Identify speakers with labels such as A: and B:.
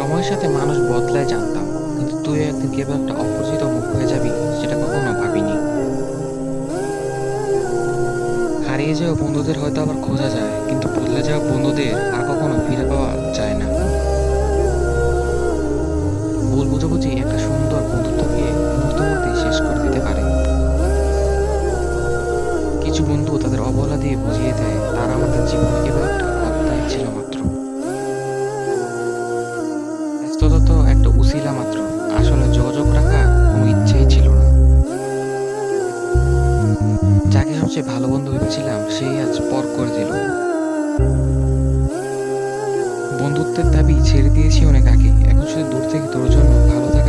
A: সময়ের সাথে মানুষ বদলায় জানতাম, কিন্তু তুই একদিন কেবল একটা অপরিচিত মুখ হয়ে যাবি সেটা কখনো ভাবিনি। হারিয়ে যাওয়া বন্ধুদের হয়তো আবার খোঁজা যায়, কিন্তু বদলে যাওয়া বন্ধুদের আর কখনো ফিরে পাওয়া যায় না। ভুল বুঝাবুঝি একটা সুন্দর বন্ধুত্বকে মুহূর্তের মধ্যেই শেষ করে দিতে পারে। কিছু বন্ধু তাদের অবহেলা দিয়ে বুঝিয়ে দেয় তারা আমাদের জীবনে কেবল একটা অধ্যায় ছিল মাত্র। ব্যস্ততা তো একটা উছিলা মাত্র, আসলে যোগাযোগ রাখার কোনো ইচ্ছেই ছিল না। যাকে সবচেয়ে ভালো বন্ধু ভেবেছিলাম সেই আজ পর করে দিল। বন্ধুত্বের দাবি ছেড়ে দিয়েছি অনেক আগে, এখন শুধু দূর থেকে তোর জন্য ভালো থাকা